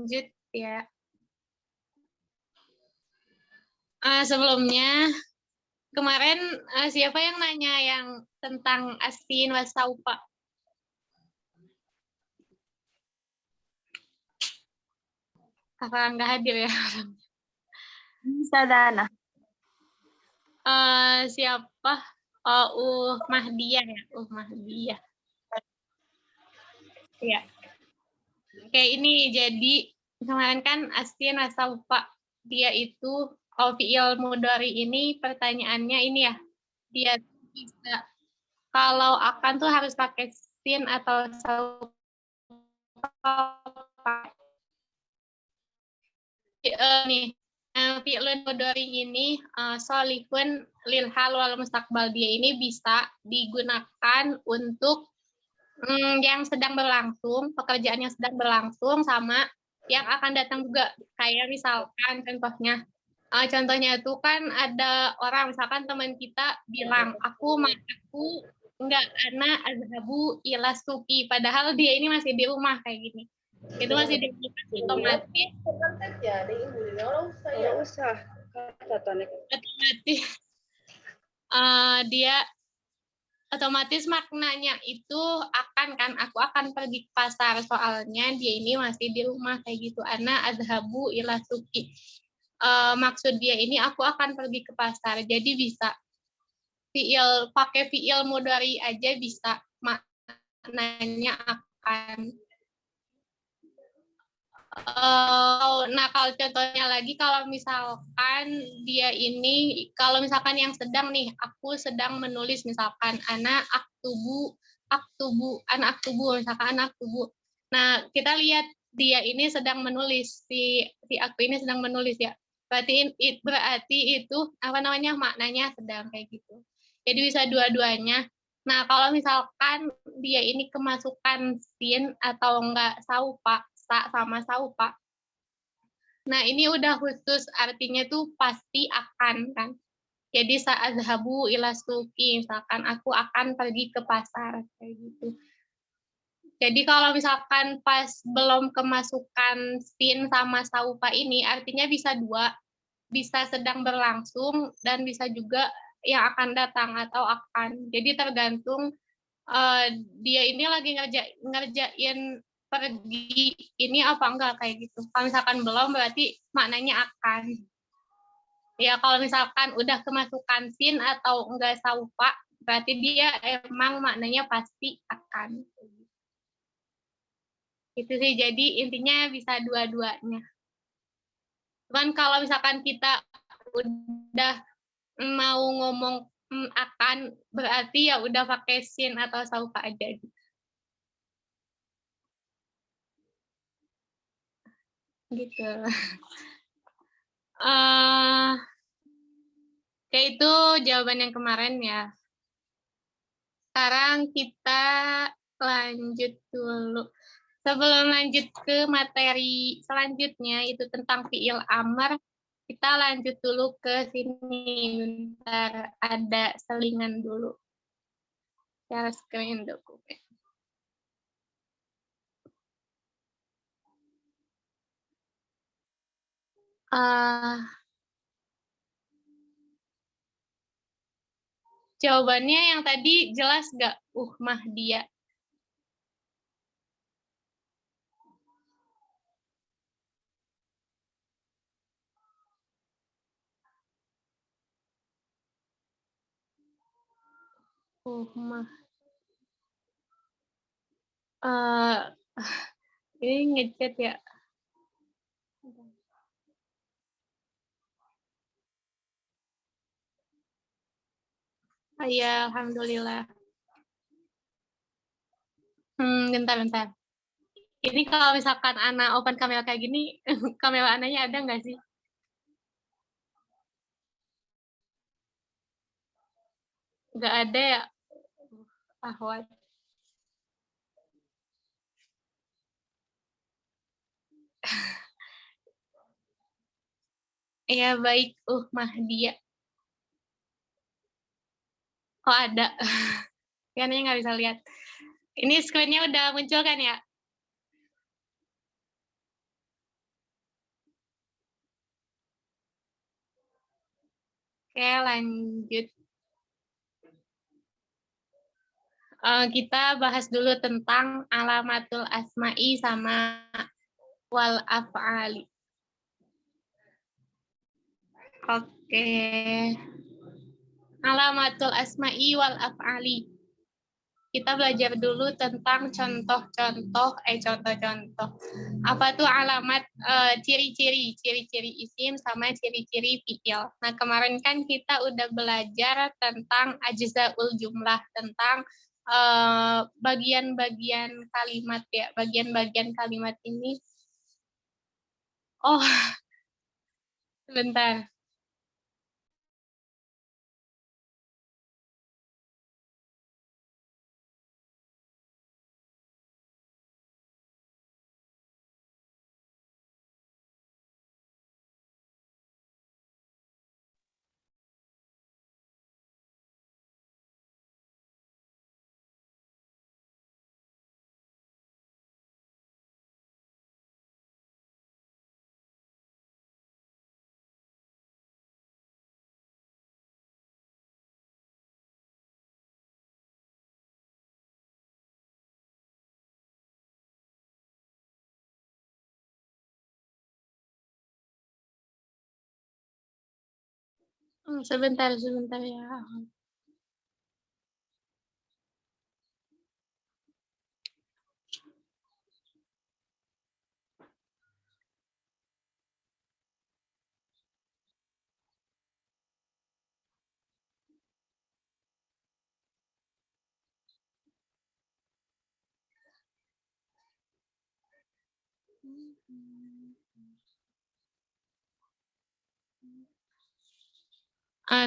lanjut ya. Sebelumnya, kemarin siapa yang nanya yang tentang Astin Wasaupa? Kakak nggak hadir ya? Bisa, Dana. Siapa? Mahdiah ya? Mahdiah. Ya. Oke, ini jadi kemarin kan Astin Wasaupa. Dia itu, fi'il mudhari ini pertanyaannya ini ya. Dia bisa, kalau akan tuh harus pakai sin atau saupa. Nih, fi'lun mudhari ini sholihun lil hal wal mustaqbal. Dia ini bisa digunakan untuk yang sedang berlangsung, pekerjaan yang sedang berlangsung sama yang akan datang juga. Kayak misalkan contohnya itu kan ada orang, misalkan teman kita bilang, aku enggak, karena azhabu ila suki, padahal dia ini masih di rumah kayak gini. Itu masih otomatis. Dia otomatis maknanya itu akan kan, aku akan pergi ke pasar, soalnya dia ini masih di rumah kayak gitu. Ana azhabu ila suki. Maksud dia ini aku akan pergi ke pasar. Jadi bisa pakai fi'il mudhari aja bisa maknanya akan. Nah, kalau contohnya lagi, kalau misalkan dia ini, kalau misalkan yang sedang nih, aku sedang menulis, misalkan anak aktubu, misalkan anak aktubu. Nah, kita lihat dia ini sedang menulis, si aku ini sedang menulis ya. Berarti itu maknanya sedang kayak gitu. Jadi bisa dua-duanya. Nah, kalau misalkan dia ini kemasukan sin atau enggak saupa, sama saupa. Nah, ini udah khusus, artinya tuh pasti akan kan. Jadi sa'adhabu ila suki, misalkan aku akan pergi ke pasar kayak gitu. Jadi kalau misalkan pas belum kemasukan sin sama saupa ini, artinya bisa dua, bisa sedang berlangsung dan bisa juga yang akan datang atau akan. Jadi tergantung dia ini lagi ngerjain pergi ini apa enggak kayak gitu. Kalau misalkan belum, berarti maknanya akan. Ya, kalau misalkan udah kemasukan sin atau enggak saupa, berarti dia emang maknanya pasti akan. Itu sih, jadi intinya bisa dua-duanya. Cuman kalau misalkan kita udah mau ngomong akan, berarti ya udah pakai sin atau saupa aja gitu. Gitu. Kayak itu jawaban yang kemarin ya. Sekarang kita lanjut dulu. Sebelum lanjut ke materi selanjutnya, itu tentang fi'il amr, kita lanjut dulu ke sini. Bentar, ada selingan dulu. Share screen dokumen. Jawabannya yang tadi jelas nggak? Mahdia. Ini ngechat ya. Ya, alhamdulillah. Bentar. Ini kalau misalkan Ana open kamera kayak gini, kamera Ananya ada nggak sih? Nggak ada ya? Ahwat. Ya, baik. Mahdia. Oh, ada. Kayaknya nggak bisa lihat. Ini screen-nya udah muncul kan ya? Oke, lanjut. Kita bahas dulu tentang alamatul asma'i sama wal af'ali. Oke. Alamatul asma'i wal af'ali. Kita belajar dulu tentang contoh-contoh. Apa tuh alamat, ciri-ciri isim sama ciri-ciri fi'il. Nah, kemarin kan kita udah belajar tentang ajzaul jumlah, tentang bagian-bagian kalimat ya. Bagian-bagian kalimat ini. Oh, sebentar. Sebentar ya.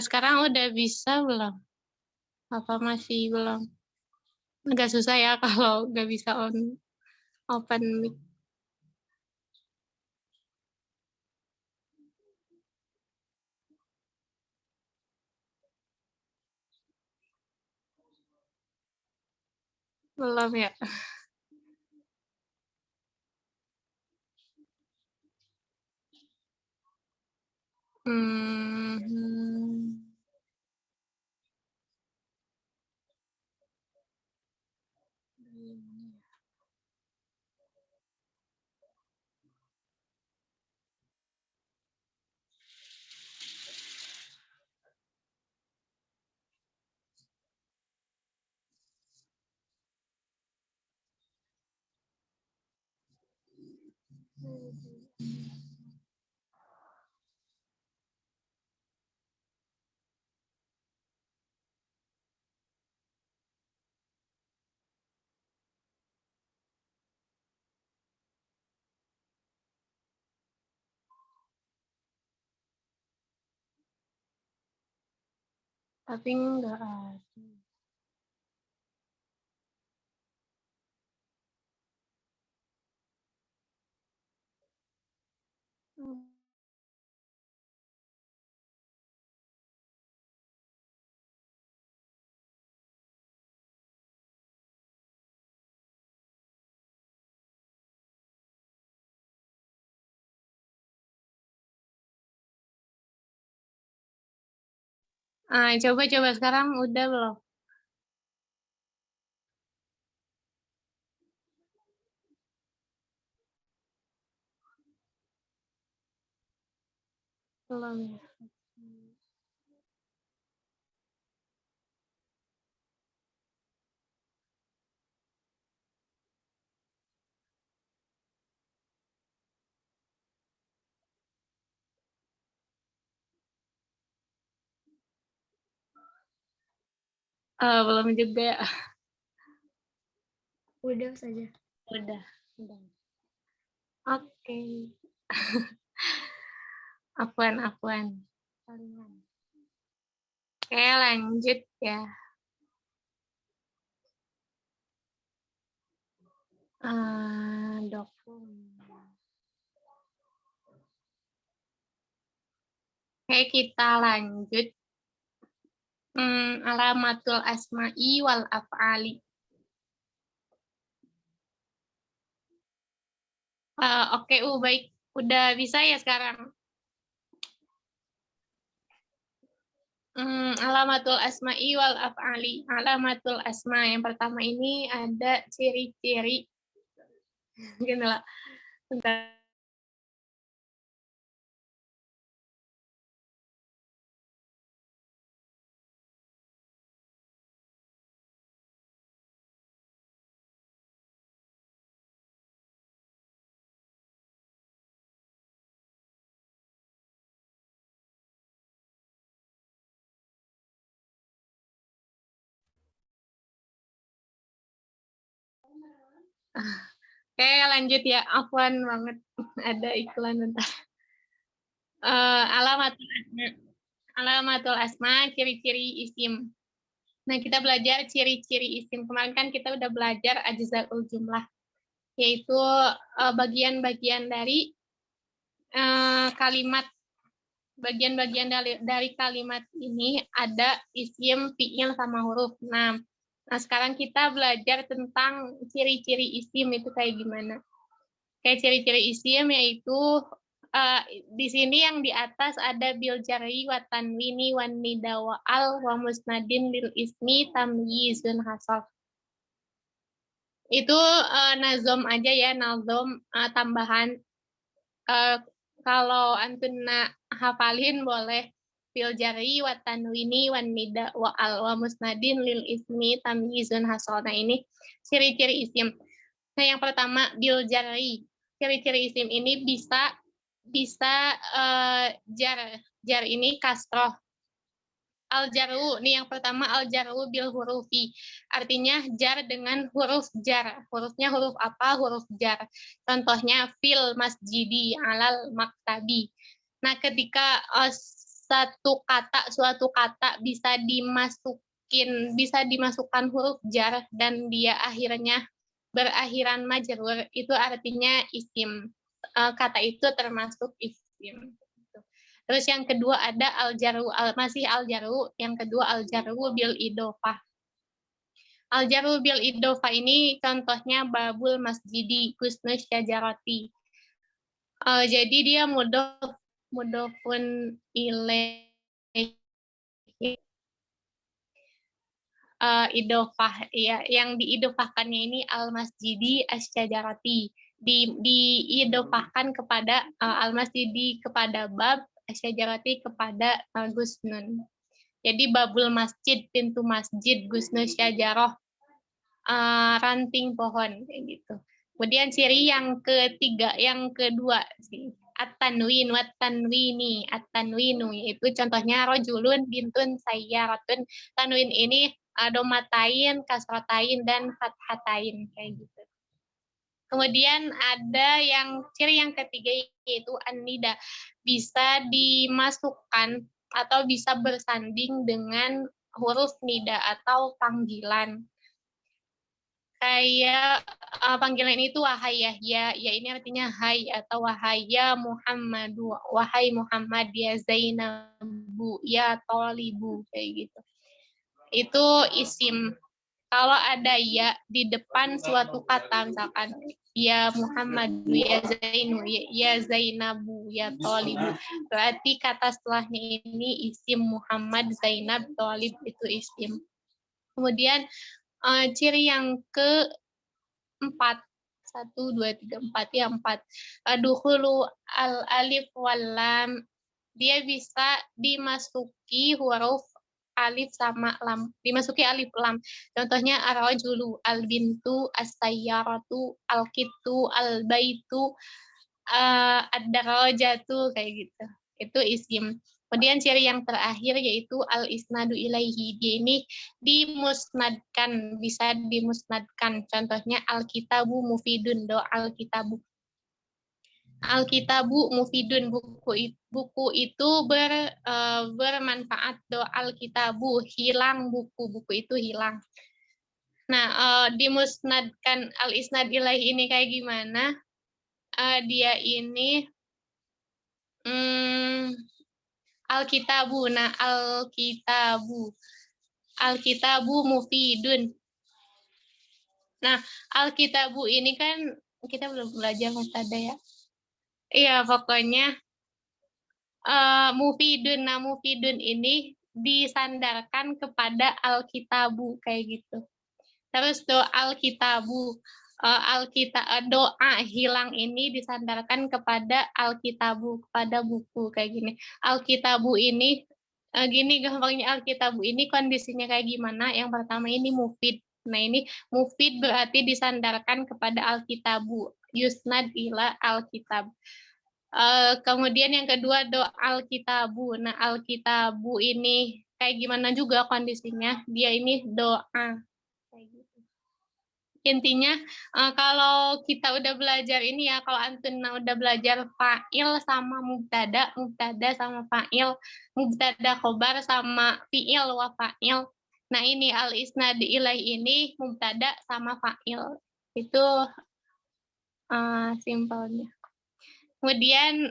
Sekarang udah bisa belum? Apa masih belum? Agak susah ya kalau nggak bisa open mic. Belum ya? Hmm. Tapi enggak ada. Coba sekarang udah belum? Belum ya. Belum juga. Udah saja. Udah. Oke. Afuan. Oke, lanjut ya. Dokumen. Oke, kita lanjut. Alamatul asma'i wal af'ali. Oke, baik. Udah bisa ya sekarang? Alamatul asma'i wal af'ali. Alamatul asma yang pertama ini ada ciri-ciri. Gini lah. Bentar. Oke, lanjut ya. Afwan banget. Ada iklan bentar. Alamatul asma. Alamatul asma, ciri-ciri isim. Nah, kita belajar ciri-ciri isim. Kemarin kan kita udah belajar ajzaul jumlah, yaitu bagian-bagian dari kalimat. Bagian-bagian dari kalimat ini ada isim, fi'il, sama huruf. Nah, sekarang kita belajar tentang ciri-ciri isim itu kayak gimana. Kayak ciri-ciri isim yaitu di sini yang di atas ada bil jari wa tanwini wan nida wa al wa musnadin lil ismi tamyizun hasaf. Itu nazom aja ya, nazom tambahan. Kalau antuna hafalin boleh bil jari wa tanwini wan nida wa al wa musnadin lil ismi tamyizun hasal. Nah, ini ciri-ciri isim. Nah, yang pertama bil jari. Ciri-ciri isim ini bisa jar ini kasroh. Al-jaru, nih yang pertama al-jaru bil hurufi. Artinya jar dengan huruf jar. Hurufnya huruf apa? Huruf jar. Contohnya fil masjidi alal maktabi. Nah, ketika suatu kata bisa dimasukkan huruf jar dan dia akhirnya berakhiran majrur, itu artinya isim. Kata itu termasuk isim. Terus yang kedua ada al-jaru, masih al-jaru. Yang kedua al-jaru bil idofah. Al-jaru bil idofah ini contohnya babul masjidi kusnus syajarati. Jadi dia mudofun ilaih idofah ya, yang diidofahkannya ini al masjidi asyajarati, diidofahkan kepada al masjidi kepada bab, asyajarati kepada gusnun. Jadi babul masjid, pintu masjid, gusnun syajarah, ranting pohon kayak gitu. Kemudian ciri yang kedua sih, at-tanwin wat tanwini, at-tanwinu itu contohnya rojulun, bintun, sayyaratun. Tanwin ini domatain, kasratain, dan fathatain kayak gitu. Kemudian ada ciri yang ketiga yaitu an-nida, bisa dimasukkan atau bisa bersanding dengan huruf nida atau panggilan. Kayak panggilan itu wahai Yahya, ya ini artinya hai, atau wahai ya Muhammadu, wahai Muhammad, ya Zainabu, ya Tolibu kayak gitu. Itu isim. Kalau ada ya di depan suatu kata, misalkan ya Muhammad, ya Zainu, ya Zainabu, ya Tolibu, berarti kata setelahnya ini isim. Muhammad, Zainab, Tolib itu isim. Kemudian ciri yang keempat, 1, 2, 3, 4 ya, 4. Dukhulu al alif wal lam, dia bisa dimasuki huruf alif sama lam, dimasuki alif lam. Contohnya ar-rajulu, al-bintu, as-sayyaratu, al-kitu, al-baitu, ad-darajatu kayak gitu. Itu isim. Kemudian ciri yang terakhir yaitu al-isnadu ilaihi. Dia ini dimusnadkan, bisa dimusnadkan. Contohnya al-kitabu mufidun, do al-kitabu. Al-kitabu mufidun, buku itu bermanfaat, do al-kitabu hilang, buku itu hilang. Nah, dimusnadkan al-isnad ilaihi ini kayak gimana? Dia ini al-kitabu. Nah, al-kitabu mufidun. Nah, al-kitabu ini kan kita belum belajar mustada ya. Iya, pokoknya mufidun. Nah, mufidun ini disandarkan kepada Alkitabu kayak gitu. Terus doa Alkitabu, doa hilang ini disandarkan kepada Alkitabu, kepada buku kayak gini. Alkitabu ini gini gampangnya, Alkitabu ini kondisinya kayak gimana? Yang pertama ini mufid. Nah, ini mufid berarti disandarkan kepada Alkitabu, yusnad ila Alkitab. Kemudian yang kedua doa Alkitabu. Nah, Alkitabu ini kayak gimana juga kondisinya? Dia ini doa. Kayak gitu. Intinya kalau kita udah belajar ini ya, kalau Antuna udah belajar fa'il sama mubtada, mubtada sama fa'il, mubtada khobar sama fi'il wa fa'il. Nah, ini al-isnad ilaih ini mubtada sama fa'il. Itu simpelnya. Kemudian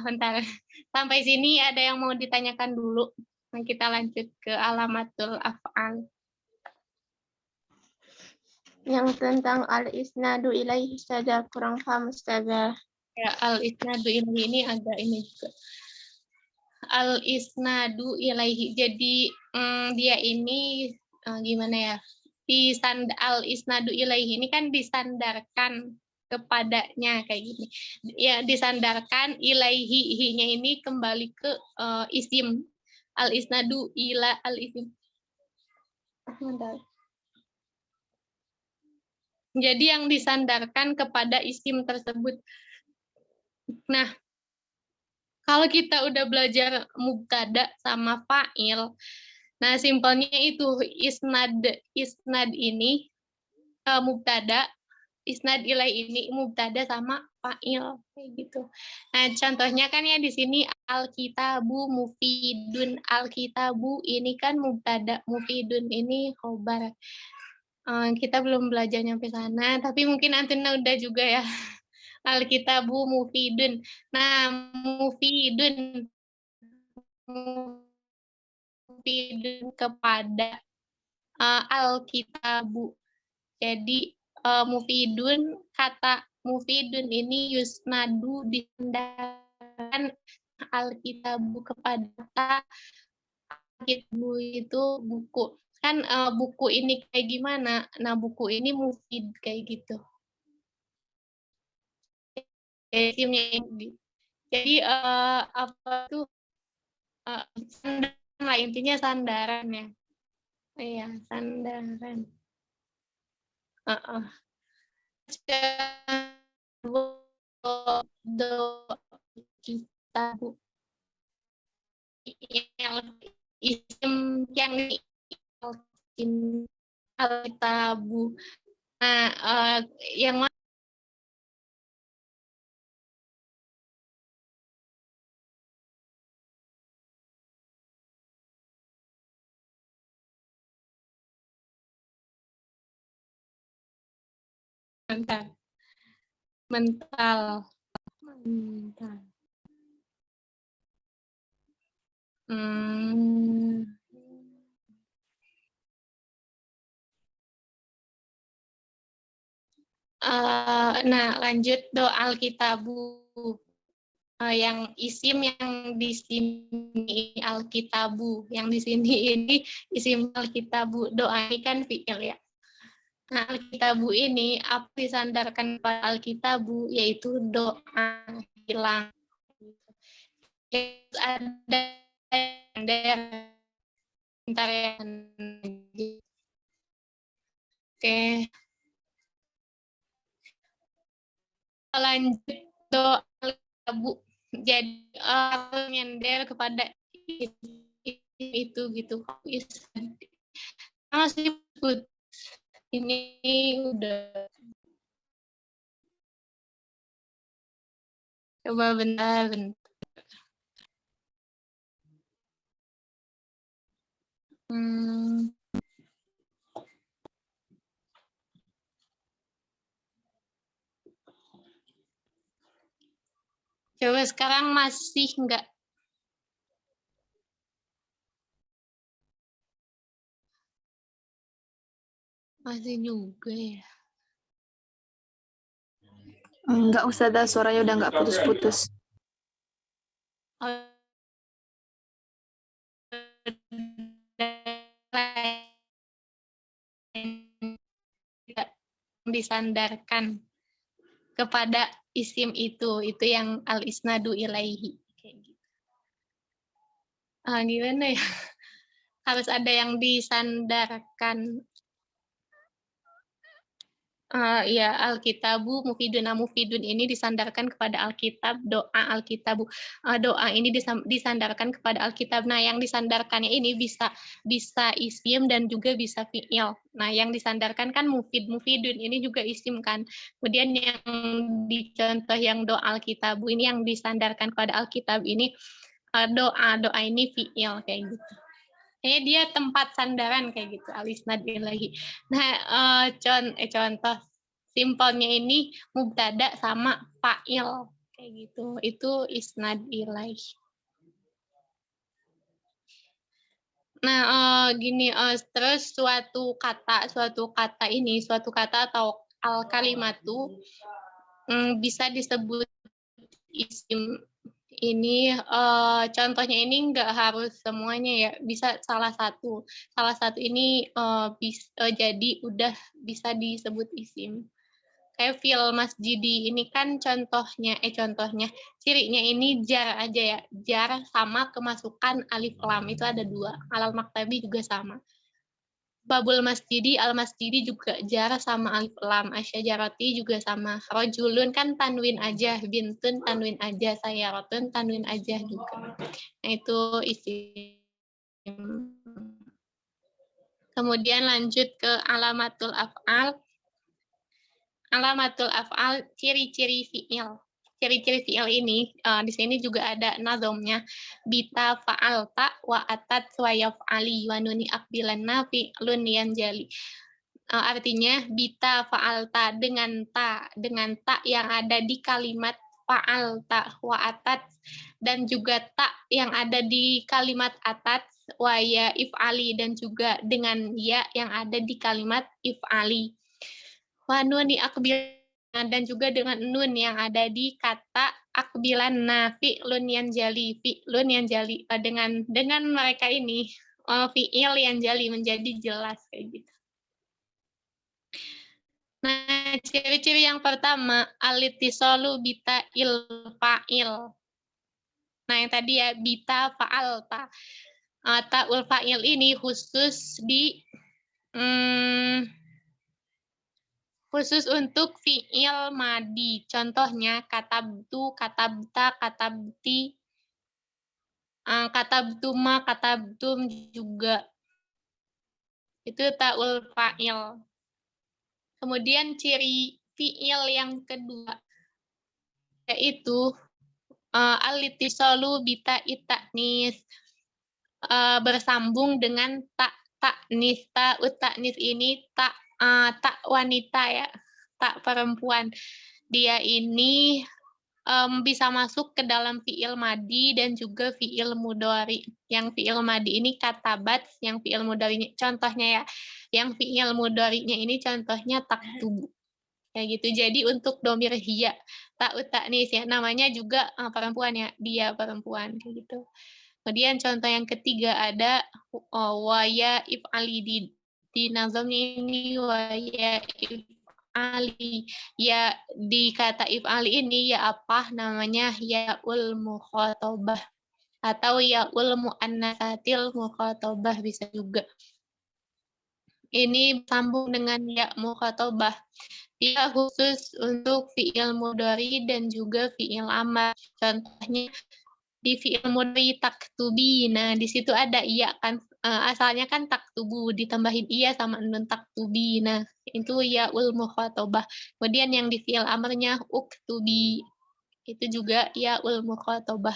bentar. Sampai sini ada yang mau ditanyakan dulu. Nah, kita lanjut ke alamatul af'al. Yang tentang al-isnadu ilaihi saja kurang paham Ustazah. Ya, al-isnadu ilaihi ini agak ini juga. Al-isnadu ilaihi. Jadi dia ini gimana ya? Al-isnadu ilaihi ini kan disandarkan kepadanya kayak gini. Ya, disandarkan ilaihi, hi-nya ini kembali ke isim. Al-isnadu ila al-isim. Jadi yang disandarkan kepada isim tersebut. Nah, kalau kita udah belajar mubtada sama fa'il, nah simpelnya itu isnad ini mubtada, isnad ilai ini mubtada sama fa'il kayak gitu. Nah, contohnya kan ya di sini alkitabu mufidun, alkitabu ini kan mubtada, mufidun ini khobar. Kita belum belajar nyampe sana, tapi mungkin Antuna udah juga ya. Alkitabu mufidun. Nah, mufidun kepada Alkitabu. Jadi mufidun, kata mufidun ini yusnadu disandarkan Alkitabu kepada Alkitabu itu buku. Kan buku ini kayak gimana? Nah, buku ini mufid kayak gitu. Jadi apa tuh sandaran lah, intinya sandaran ya. Iya, sandaran. Alkitabu isim yang Alkitabu. Nah, yang mana mental. Nah, lanjut do Alkitabu. Yang isim yang di sini Alkitabu, yang di sini ini isim Alkitabu. Doa ini kan fi'il ya. Nah, Alkitabu ini apa disandarkan pada Alkitabu, yaitu doa hilang. Ada bentar ya. Oke. Lanjut doa Alkitabu. Jadi nyender kepada itu gitu. Masih ini udah coba bentar. Coba sekarang masih enggak? Masih juga ya. Enggak usah dah, suaranya udah enggak putus-putus. tidak disandarkan kepada isim itu yang al-isnadu ilaihi kayak gitu. Gimana ya? Harus ada yang disandarkan. Ya, Alkitabu mufidun ini disandarkan kepada Alkitab, doa Alkitabu. Doa ini disandarkan kepada Alkitab. Nah, yang disandarkannya ini bisa isim dan juga bisa fi'il. Nah, yang disandarkan kan mufidun ini juga isim kan. Kemudian yang dicontoh yang doa Alkitabu ini yang disandarkan kepada Alkitab ini doa ini fi'il kayak gitu. Dia tempat sandaran kayak gitu, al-isnad ilahi. Nah, contoh simpelnya ini mubtada sama fa'il kayak gitu. Itu isnad ilahi. Nah, gini, terus suatu kata atau al-kalimatu bisa disebut isim. Ini contohnya ini nggak harus semuanya ya, bisa salah satu ini jadi udah bisa disebut isim. Kayak fil masjidi ini kan contohnya cirinya ini jar aja ya, jar sama kemasukan alif lam itu ada 2. Alal maktabi juga sama. Babul masjidi, al masjidi juga jar sama alif lam, asyajarati juga sama. Rojulun kan tanwin aja, bintun tanwin aja, sayarotun tanwin aja juga. Nah itu isim. Kemudian lanjut ke alamatul af'al. Alamatul af'al, ciri-ciri fi'il. Ciri-ciri fi'il ini di sini juga ada nazomnya. Bita fa'alta wa atat wa yaf'ali wa nuni akbilanna fi'lun yanjali. Artinya bita fa'alta dengan ta yang ada di kalimat fa'alta wa atat dan juga ta yang ada di kalimat atat wa ya if'ali dan juga dengan ya yang ada di kalimat if'ali. Wa nuni akbil dan juga dengan nun yang ada di kata akbilan fi'lun yanjali dengan mereka ini fi'il yang jali menjadi jelas kayak gitu. Nah, ciri-ciri yang pertama al-ittisalu bita il fa'il. Nah, yang tadi ya bita fa'alta. Ta'ul fa'il ini khusus untuk fi'il madi. Contohnya katabtu, katabta, katabti, katabtuma, katabtum juga. Itu ta'ul fa'il. Kemudian ciri fi'il yang kedua yaitu al-ittisalu bita itaknis bersambung dengan taknis. Taknis ini tak wanita ya, tak perempuan. Dia ini bisa masuk ke dalam fi'il madi dan juga fi'il mudhari. Yang fi'il madi ini katabat, yang fi'il mudharinya contohnya ya. Yang fi'il mudharinya ini contohnya taktubu. Kayak gitu. Jadi untuk domir hiya, ta'nis ya, namanya juga perempuan ya, dia perempuan kayak gitu. Kemudian contoh yang ketiga ada waya if'ali di nazamnya ini waya if'ali. Ya di kata if'ali ini ya apa namanya yaul mukhatabah atau yaul muannatsatil mukhatabah bisa juga. Ini sambung dengan ya mukhatabah. Dia khusus untuk fi'il mudhari dan juga fi'il amar. Contohnya di fi'il mudhari taktubi. Nah, di situ ada iya kan asalnya kan taktubu ditambahin iya sama nun taktubi. Nah, itu yaul mukhatabah. Kemudian yang di fi'il amarnya uktubi. Itu juga yaul mukhatabah.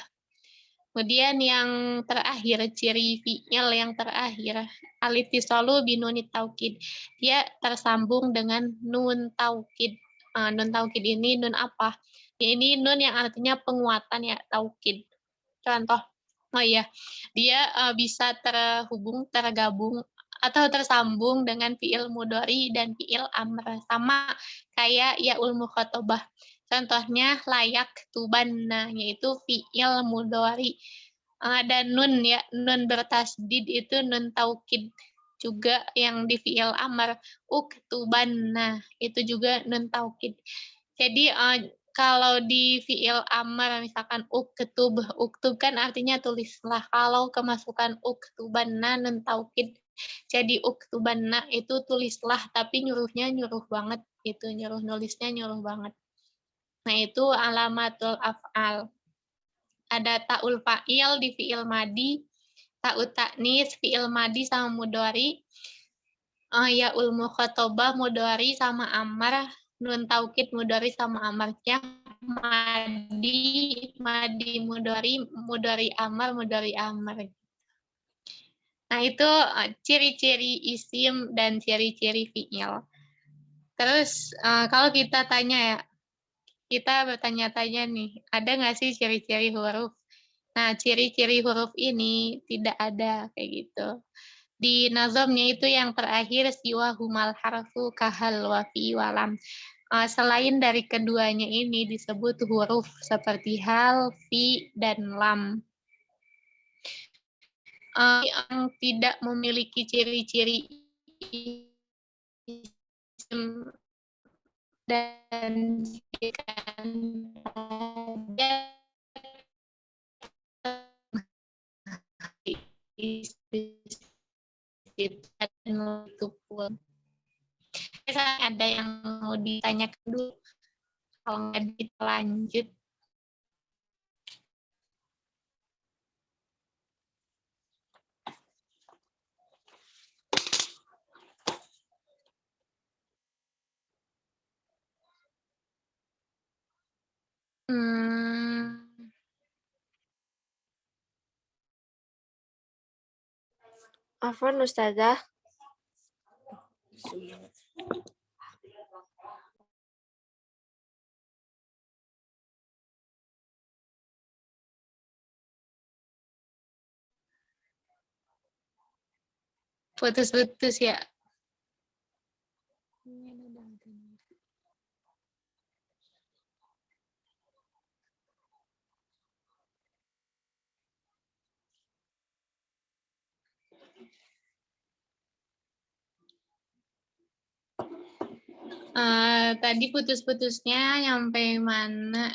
Kemudian yang terakhir, ciri fi'il yang terakhir, al-ittisalu binunit taukid. Dia tersambung dengan nun taukid. Nun taukid ini nun apa? Ini nun yang artinya penguatan ya, taukid. Contoh, dia bisa tergabung atau tersambung dengan fi'il mudhari dan fi'il amr. Sama kayak yaul mukhatabah. Contohnya layak tubanna, yaitu fi'il mudhari. Ada nun ya, nun bertasdid itu nun taukid juga yang di fi'il amar, uktubanna itu juga nun taukid. Jadi kalau di fi'il amar misalkan uktub kan artinya tulislah. Kalau kemasukan uktubanna nun taukid jadi uktubanna itu tulislah, tapi nyuruhnya nyuruh banget gitu, nulisnya nyuruh banget. Nah, itu alamatul af'al. Ada ta'ul fa'il di fi'il madi, ta'ut ta'nis fi'il madi sama mudhari, ya'ul mukhatabah mudhari sama amar, nun taukid mudhari sama amarnya, madi mudhari amar. Nah, itu ciri-ciri isim dan ciri-ciri fi'il. Terus kalau kita tanya ya, kita bertanya-tanya nih, ada nggak sih ciri-ciri huruf? Nah, ciri-ciri huruf ini tidak ada kayak gitu. Di nazamnya itu yang terakhir siwa humal harfu kahal wa fi walam. Selain dari keduanya ini disebut huruf seperti hal, fi, dan lam. Yang tidak memiliki ciri-ciri isim dan itu pun. Misalnya ada yang mau ditanyakan dulu, kalau nggak kita lanjut. Afwan Ustazah. Putus-putus ya. Tadi putus-putusnya nyampe mana?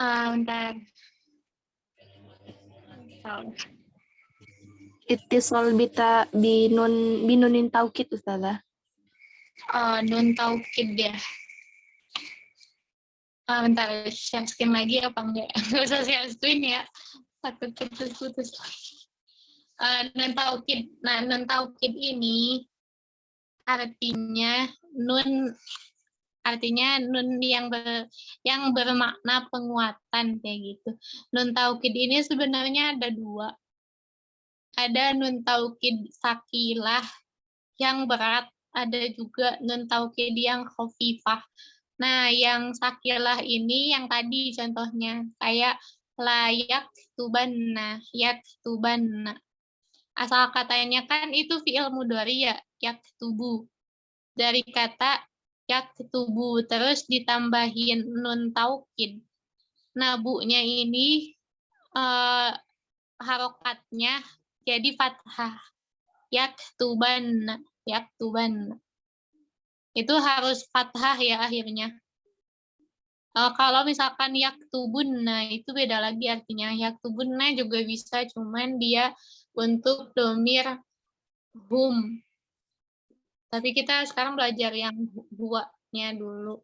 Bentar. Ittisal binunin taukid Ustazah. Nun taukid ya. Bentar, share screen lagi apa enggak? Nggak usah share screen ya. Takut putus-putus. Nun taukid. Nah, nun taukid ini artinya nun yang bermakna penguatan kayak gitu. Nun taukid ini sebenarnya ada dua. Ada nun taukid sakilah yang berat, ada juga nun taukid yang khafifah. Nah, yang sakilah ini yang tadi contohnya kayak layak tubanna, yak tubanna. Asal katanya kan itu fi'il mudhari ya, yak tubu. Dari kata yak tubu terus ditambahin nun taukid. Nah, bu-nya ini harokatnya jadi fathah. Yak tubanna. Itu harus fathah ya akhirnya. Kalau misalkan yaktubunna itu beda lagi artinya. Yaktubunna juga bisa, cuman dia untuk domir hum. Tapi kita sekarang belajar yang huwa-nya dulu.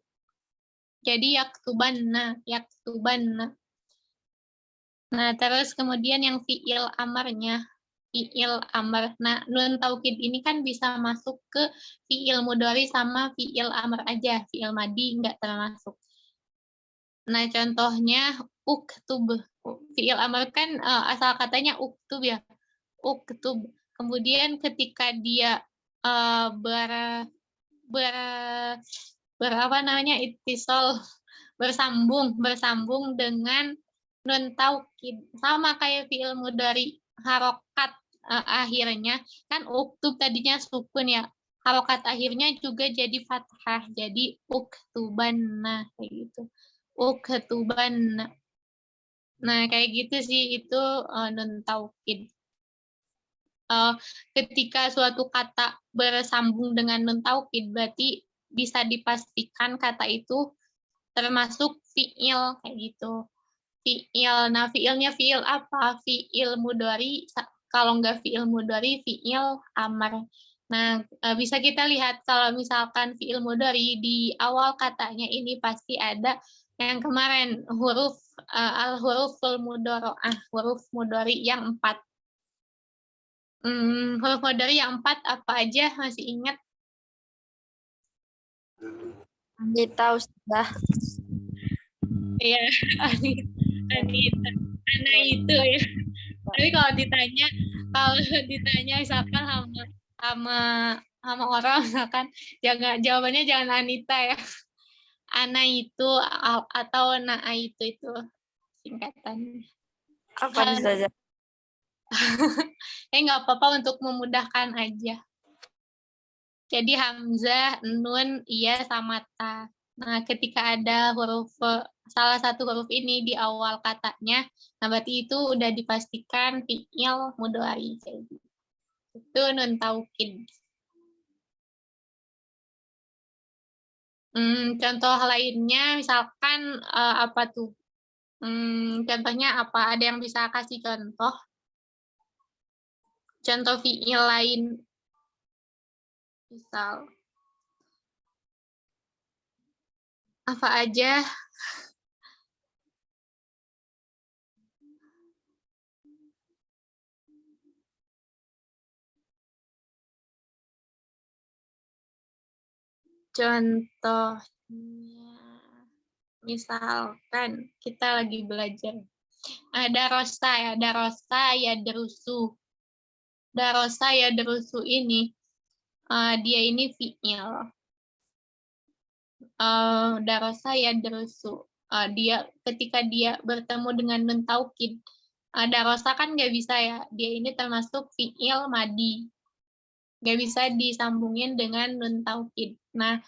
Jadi yaktubanna. Nah, terus kemudian yang fi'il amarnya. Fi'il amar. Nah, nun taukid ini kan bisa masuk ke fi'il mudhari sama fi'il amar aja. Fi'il madi nggak termasuk. Nah, contohnya uktub. Fi'il amar kan asal katanya uktub ya. Uktub. Kemudian ketika dia ittisal, bersambung dengan nun taukid. Sama kayak fi'il mudhari, harokat akhirnya kan uktub tadinya sukun ya. Harokat akhirnya juga jadi fathah. Jadi uktubanna kayak gitu. Uktubanna. Nah, kayak gitu sih itu nun taukid. Ketika suatu kata bersambung dengan nun taukid berarti bisa dipastikan kata itu termasuk fiil kayak gitu. Fiil. Nah, fiilnya fiil apa? Fiil mudhari. Kalau nggak fiil mudhari, fiil amar. Nah, bisa kita lihat kalau misalkan fiil mudhari di awal katanya ini pasti ada yang kemarin huruf al-huruful mudhari'ah, huruf mudhari yang 4. Huruf mudhari yang 4 apa aja masih ingat? Anita Ustazah. Iya, Anita. Ana itu ya. Tapi kalau ditanya misalkan sama orang misalkan jawabannya jangan Anita ya. Ana itu atau Naa itu singkatannya. Apa Ustazah? Nggak apa-apa untuk memudahkan aja. Jadi hamzah, nun, iya sama ta. Nah, ketika ada salah satu huruf ini di awal katanya, nah berarti itu udah dipastikan fi'il mudhari. Itu nun taukid. Contoh lainnya misalkan apa tuh? Contohnya apa? Ada yang bisa kasih contoh? Contoh fi'il lain. Misal apa aja? Contohnya, misalkan kita lagi belajar. Darosa ya derusu. Darosa ya derusu ini, dia ini fi'il. Darosa ya derusu. Ketika dia bertemu dengan nun taukid, darosa kan nggak bisa ya, dia ini termasuk fi'il madi. Nggak bisa disambungin dengan nun taukid. Nah,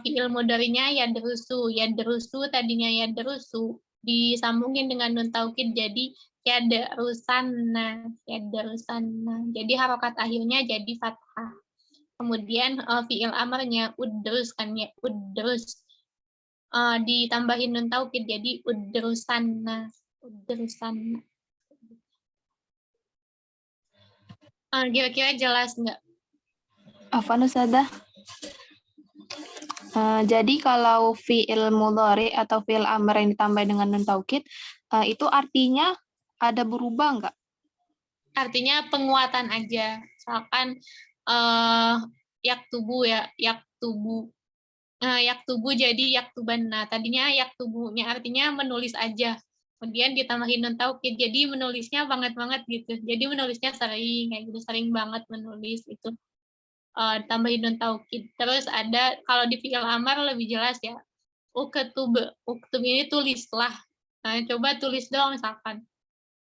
fi'il mudhari'nya ya derusu tadinya ya derusu disambungin dengan nun taukid jadi ya derusanna. Jadi harokat akhirnya jadi fathah. Kemudian fi'il amarnya udrus kan ya, udrus ditambahin nun taukid jadi udrusanna. Kira-kira jelas nggak? Afwan Ustazah. Jadi kalau fi'il mudhari atau fi'il amr yang ditambah dengan nun taukid, itu artinya ada berubah nggak? Artinya penguatan aja. Misalkan yaktubu ya, yaktubu. Yaktubu jadi yaktuban. Nah, tadinya yaktubunya artinya menulis aja. Kemudian ditambahin nun taukid, jadi menulisnya banget gitu. Jadi menulisnya sering kayak gitu, sering banget menulis itu. Tambahin nun taukid. Terus ada kalau di fi'il amar lebih jelas ya. Uktub ini tulislah. Nah, coba tulis dong misalkan.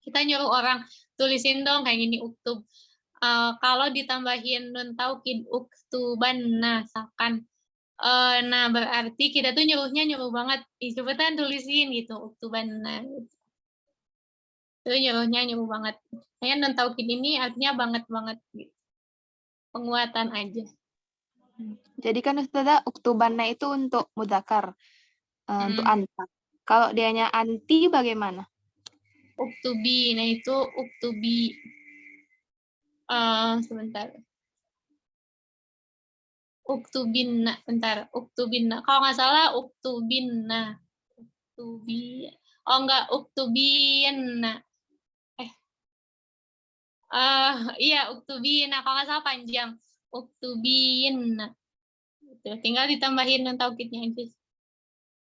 Kita nyuruh orang tulisin dong kayak gini uktub. Kalau ditambahin nun taukid uktuban, nah misalkan nah berarti kita tuh nyuruh banget. Cepetan tulisin gitu uktuban. Nah, gitu. Itu nyuruh banget. Kayak nun taukid ini artinya banget gitu. Penguatan aja. Jadi kan Ustazah, uktubanna itu untuk mudzakkar, untuk anta. Kalau dianya anti bagaimana? Uktubi, nah itu uktubi. Sebentar. Uktubinna, bentar. Uktubinna. Kalau nggak salah uktubinna. Enggak, uktubinna. Iya, uktubinna. Kalau nggak salah panjang. Uktubinna. Gitu. Tinggal ditambahin nun taukidnya aja.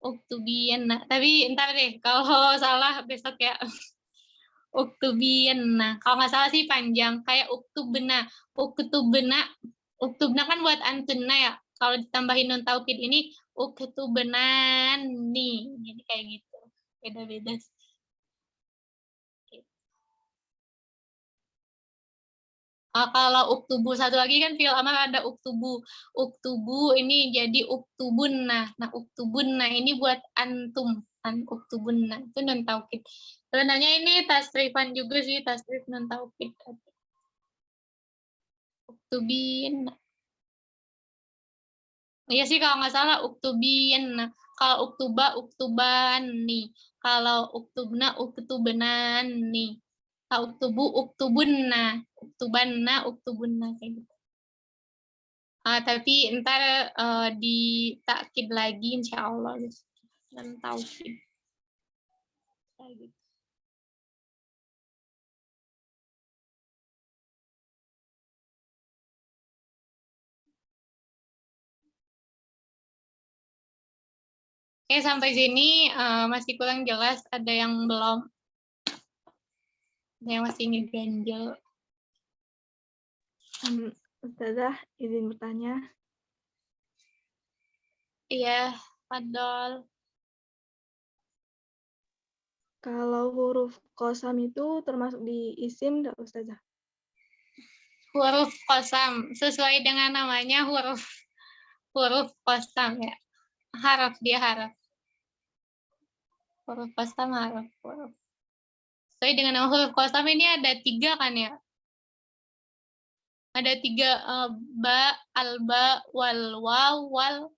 Uktubinna. Tapi ntar deh, kalau salah besok ya. Uktubinna. Kalau nggak salah sih panjang. Kayak uktubna. Uktubna kan buat antunna ya. Kalau ditambahin nun taukid ini uktubnani. Jadi kayak gitu. Beda-beda. Kalau uktubu satu lagi kan fi'il amar ada uktubu. Uktubu ini jadi uktubunna. Nah, uktubunna ini buat antum. Uktubunna itu nun taukid. Sebenarnya ini tasrifan juga sih, tasrif nun taukid. Uktubin. Iya sih kalau nggak salah uktubin. Kalau uktuba uktuban nih. Kalau uktubna uktubenan nih. Kalau uktubu uktubunna, uktubunna kayak gitu. Tapi ntar ditakkid lagi insya Allah dan taukid. Kayak gitu. Oke, sampai sini masih kurang jelas, ada yang belum, ada yang masih ngeganjel. Ustazah, izin bertanya. Iya, Fadol. Kalau huruf qasam itu termasuk di isim enggak, Ustazah? Huruf qasam, sesuai dengan namanya huruf qasam ya. Haraf, dia haraf. Huruf qasam haraf. Sesuai dengan nama huruf qasam ini ada 3 kan ya? Ada 3, ba, alba, wal waw, wal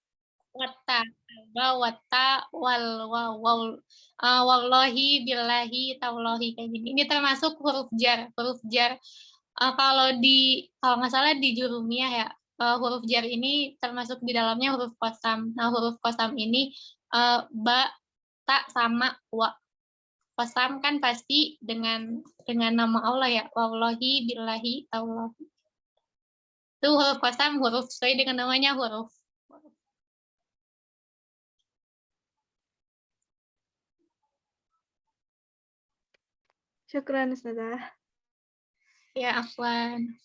watta. Alba, watta, wal waw, wallahi, billahi, tallahi kayak gini. Ini termasuk huruf jar. Huruf jar kalau nggak salah di Jurumiyah ya, huruf jar ini termasuk di dalamnya huruf qasam. Nah, huruf qasam ini ba, ta sama wa. Qasam kan pasti dengan nama Allah ya. Wallahi, billahi, tallahi. Itu huruf qasam, huruf sesuai dengan namanya huruf. Syukran, Ustazah. Ya, afwan.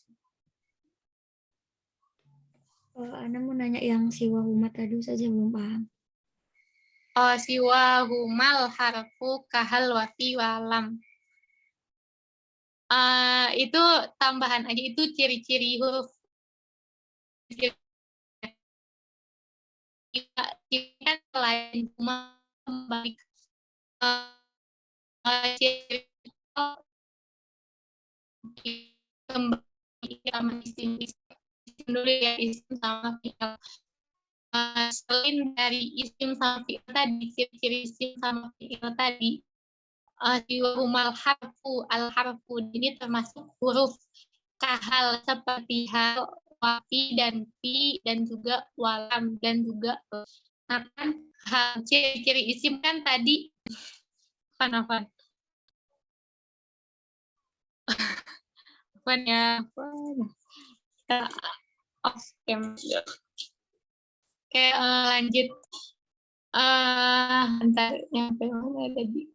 Ana mau nanya yang siwa huma tadi saja belum paham. Siwa humal harfu kahal wafi walam. Itu tambahan aja, itu ciri-ciri huruf. Kita selain huma kembali sama isim dulu ya, isim sama fi'il. Selain dari isim sama fi'il tadi, ciri-ciri isim sama fi'il tadi, siwahumal harfu, al-harfu ini termasuk huruf kahal seperti hal, wafi dan fi dan juga walam dan juga kan hal ciri-ciri isim kan tadi apa ya oke, lanjut ntar nyampe mana tadi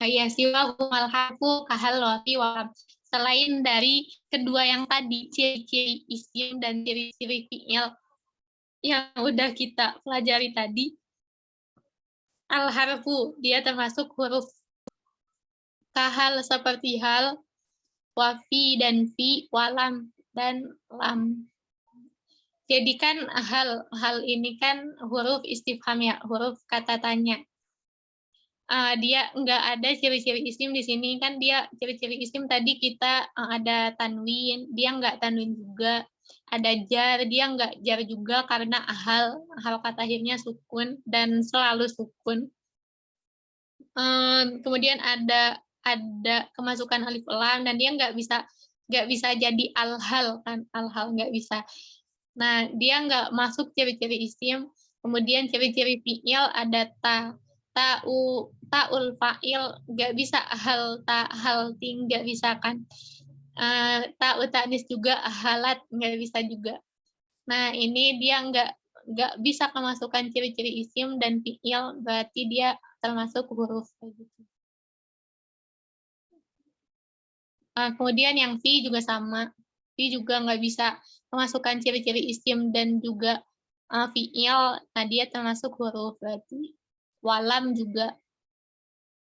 ya siwahumal harfu kahal wafi walam. Selain dari kedua yang tadi, ciri-ciri isim dan ciri-ciri fi'il yang udah kita pelajari tadi, al-harfu, dia termasuk huruf kahal seperti hal, wafi dan fi, walam, dan lam. Jadi kan hal ini kan huruf istifham ya, huruf kata tanya. Dia nggak ada ciri-ciri isim di sini kan, dia ciri-ciri isim tadi kita ada tanwin, dia nggak tanwin juga. Ada jar, dia nggak jar juga karena hal kata akhirnya sukun dan selalu sukun. Kemudian ada kemasukan alif lam dan dia nggak bisa jadi al-hal kan, al-hal nggak bisa. Nah, dia nggak masuk ciri-ciri isim. Kemudian ciri-ciri fi'il ada ta'ul fa'il nggak bisa, hal ting nggak bisa kan. Ta'u ta'nis juga, halat nggak bisa juga. Nah, ini dia nggak bisa kemasukan ciri-ciri isim dan fi'il, berarti dia termasuk huruf kayak gitu. Kemudian yang fi juga sama. Fi juga nggak bisa kemasukan ciri-ciri isim dan juga fi'il, nah dia termasuk huruf berarti. Walam juga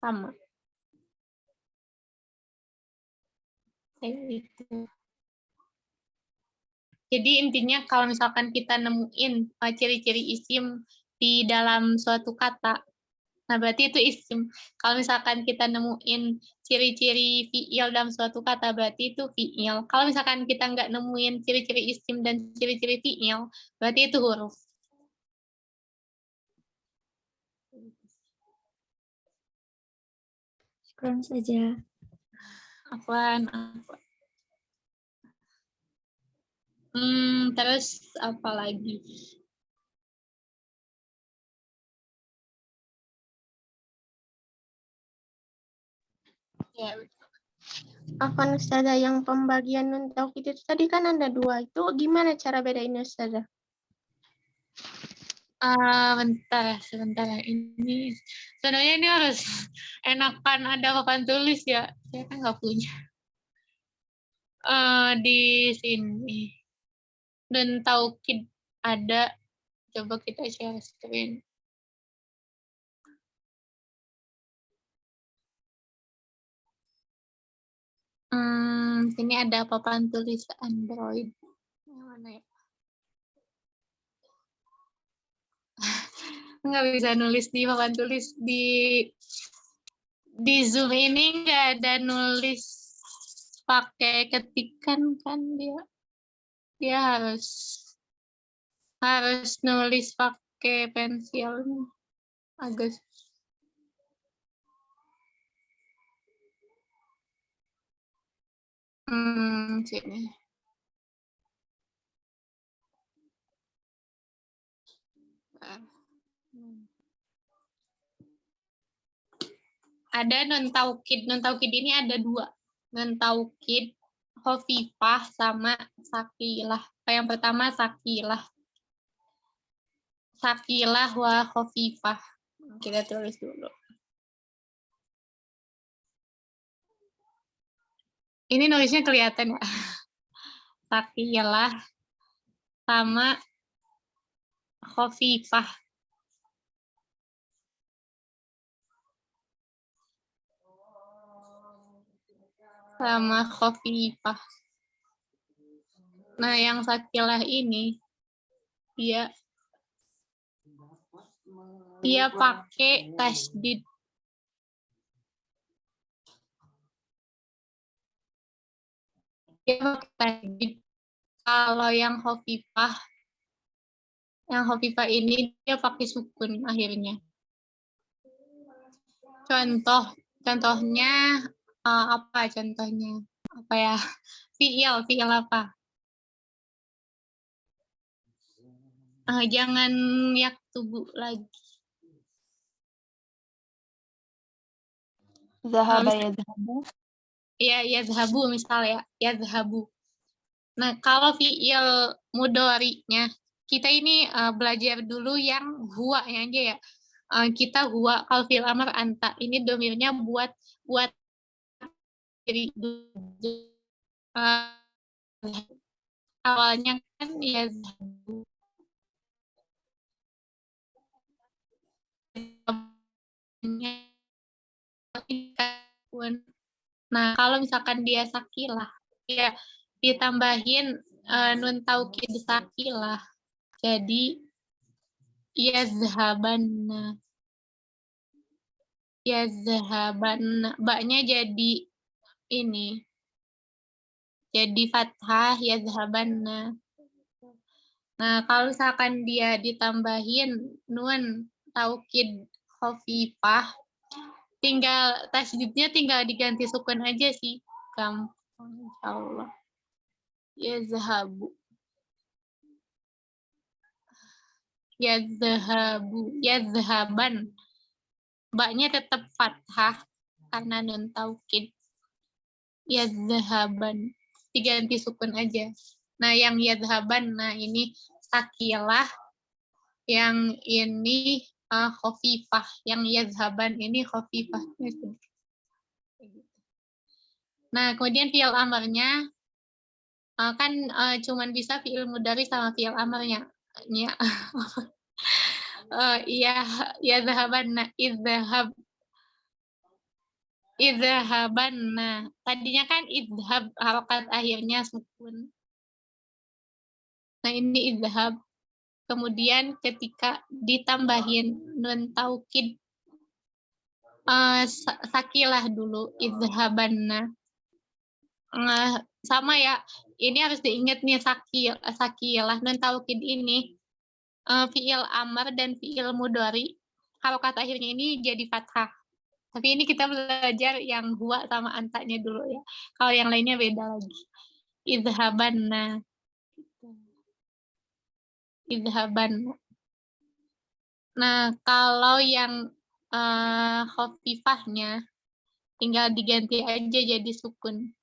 sama. Kayak gitu. Jadi intinya kalau misalkan kita nemuin ciri-ciri isim di dalam suatu kata, nah berarti itu isim. Kalau misalkan kita nemuin ciri-ciri fiil dalam suatu kata, berarti itu fiil. Kalau misalkan kita nggak nemuin ciri-ciri isim dan ciri-ciri fiil, berarti itu huruf. Sekarang saja. Apaan? Terus apa lagi? Ya, Afwan Ustazah, yang pembagian nun taukid itu tadi kan ada 2. Itu gimana cara bedainnya Ustazah? bentar, sebentar. Ini sebenarnya ini harus enakan ada papan tulis ya. Saya kan nggak punya. Di sini. Dan taukid ada. Coba kita share screen. Sini ada papan tulis Android. Yang mana ya? Nggak bisa nulis di papan tulis di Zoom ini nggak ada nulis pakai ketikan kan dia harus nulis pakai pensil agak sini. Ada non taukid. Non taukid ini ada 2. Non taukid khofifah sama sakilah. Yang pertama sakilah. Sakilah wa khofifah. Kita tulis dulu. Ini nulisnya kelihatan ya. Sakilah sama khofifah. Sama khofifah. Nah, yang sakilah ini dia pakai tasydid. Dia pakai tasydid. Kalau yang khofifah ini dia pakai sukun akhirnya. Contohnya apa contohnya? Apa ya? Fiil apa? Jangan yaktubu lagi. Zahaba yazhabu. Ya, yazhabu misalnya, yazhabu. Nah, kalau fiil mudhari'nya, kita ini belajar dulu yang huwa-nya aja ya. Kita huwa, kalau fiil amar anta, ini domirnya buat diri awalnya kan yazhabu. Nah, kalau misalkan dia sakilah, dia ditambahin nun taukid sakilah. Jadi yazhabanna. Ba-nya jadi ini. Jadi fathah yazhabanna. Nah, kalau misalkan dia ditambahin nun taukid khofifah, tinggal tasydidnya tinggal diganti sukun aja sih. Gampang insyaallah. Yazhabu. Yazhaban. Ba-nya tetap fathah karena nun taukid. Yazhaban. Diganti sukun aja. Nah, yang yazhaban, nah ini sakilah, yang ini khofifah, yang yazhaban ini khofifah. Nah, kemudian fi'il amarnya kan cuman bisa fi'il mudhari sama fi'il amarnya. Iya, yazhabanna, izhabanna. Tadinya kan izhab, harokat akhirnya sukun. Nah, ini idhab. Kemudian ketika ditambahin nun taukid, sakilah dulu, idhabanna. Sama ya, ini harus diingat nih sakilah, nun taukid ini, fi'il amr dan fi'il mudhari, harokat akhirnya ini jadi fathah. Tapi ini kita belajar yang huwa sama antanya dulu ya. Kalau yang lainnya beda lagi. Idhabanna. Idhabanna. Nah, kalau yang khafifahnya tinggal diganti aja jadi sukun.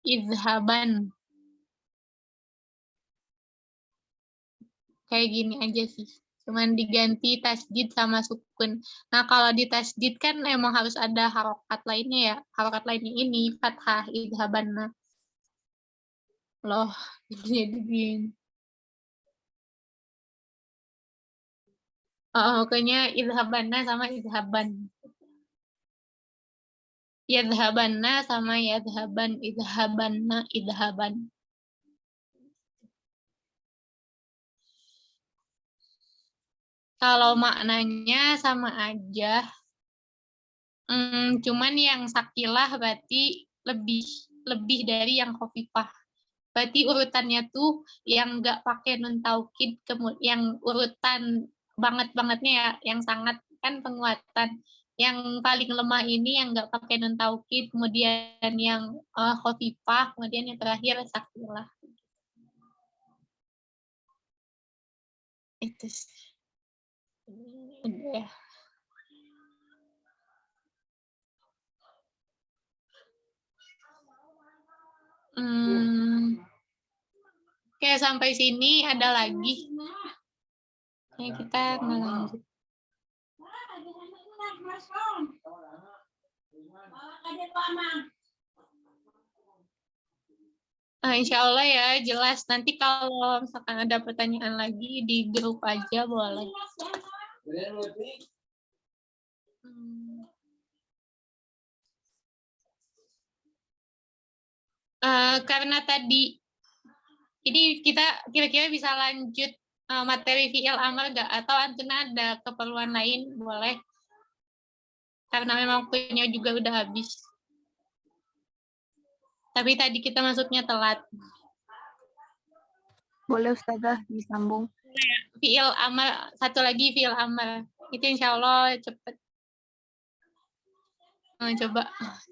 Idhaban. Kayak gini aja sih. Cuman diganti tasdid sama sukun. Nah, kalau di tasdid kan emang harus ada harokat lainnya ya. Harokat lainnya ini fathah idhabanna. Loh, jadi gini. Pokoknya idhabanna sama idhaban. Yadhabanna sama yadhaban, idhabanna, idhaban. Kalau maknanya sama aja. Cuman yang sakilah berarti lebih dari yang khafifah. Berarti urutannya tuh yang nggak pakai nun taukid, yang urutan banget-bangetnya ya, yang sangat kan penguatan. Yang paling lemah ini yang nggak pakai nun taukid, kemudian yang khafifah, kemudian yang terakhir sakilah. Itu sih. Ya. Oke, sampai sini ada lagi. Kita ngelanjut. Insya Allah ya, jelas. Nanti kalau misalkan ada pertanyaan lagi di grup aja boleh. Karena tadi ini kita kira-kira bisa lanjut materi fi'il amr nggak? Atau Antuna ada keperluan lain? Boleh. Karena memang waktunya juga udah habis. Tapi tadi kita masuknya telat. Boleh Ustazah disambung. Fi'il amr, satu lagi fi'il amr. Itu insya Allah cepet. Coba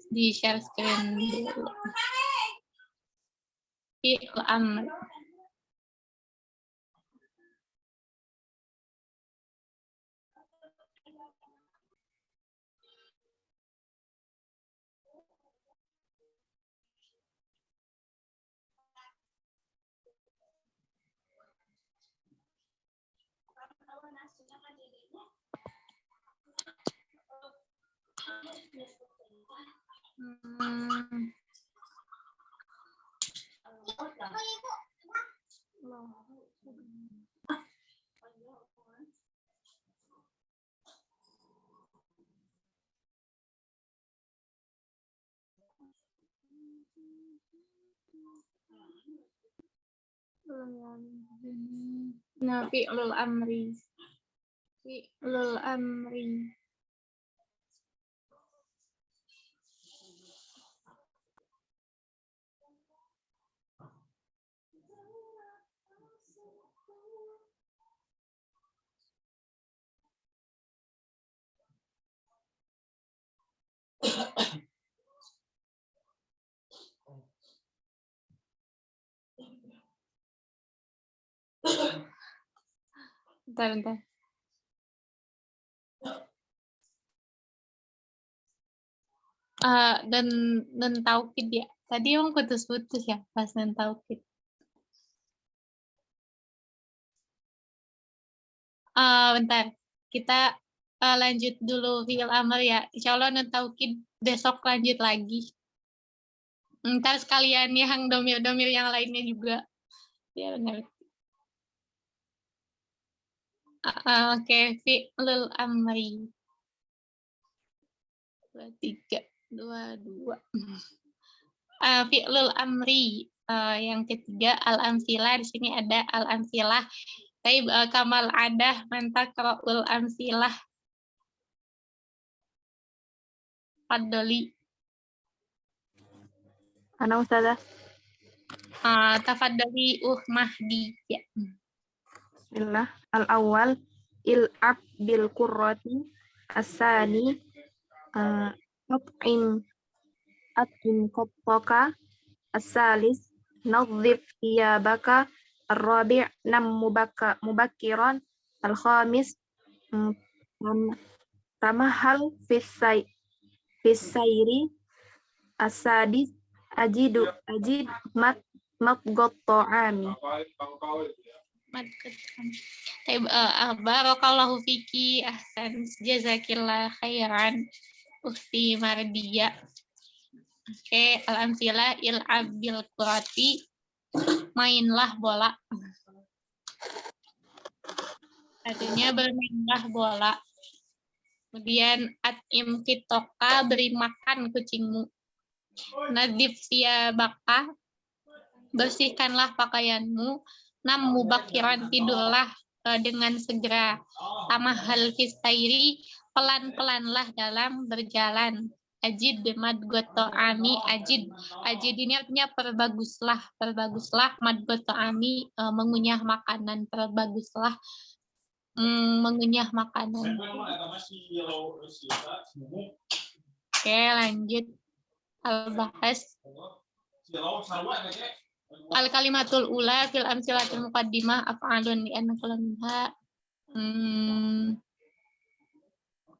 di share screen dulu. Fi'il amr. Nah, fi'lul amri. Fi'lul amri. Bentar. Dan taukid ya. Tadi emang putus-putus ya pas dan taukid. Bentar. Kita lanjut dulu fi'il amr ya. Insya Allah dan taukid besok lanjut lagi. Ntar sekalian yang domir-domir yang lainnya juga. Ya benar. Oke, fi'lul amri. 2, 3, 2, 2. Fi'lul amri. Yang ketiga al-amsilah, di sini ada al-amsilah. Tapi kamal adah mantak ro'ul amsilah. Fadoli. Ana Ustazah. Tafadoli Mahdi. Ya. Bismillah. Al-awwal il'ab bil qurrati as-sani at'im qattaka as-salis nadhif thiyabaka ar-rabi' nam mubakkiran al-khamis tamahal fisayri as-sadis ajid matgot ta'ami. Barakallahu fiki, ahsan, jazakillah khairan, Ukhti Mardia. Oke, al-amsilah il'ab bil qurati, mainlah bola. Artinya bermainlah bola. Kemudian at'im kitoka, beri makan kucingmu. Nadif siyabaka, bersihkanlah pakaianmu. Nam mubakiran, tidurlah dengan segera. Tamahal fisairi, pelan-pelanlah dalam berjalan. Ajid madgoto ami, ajid ini artinya perbaguslah, madgoto ami, mengunyah makanan, perbaguslah mengunyah makanan. Oke, lanjut al-bahas. Al-kalimatul ula fil amsilatil muqaddimah af'alun li'anna minha.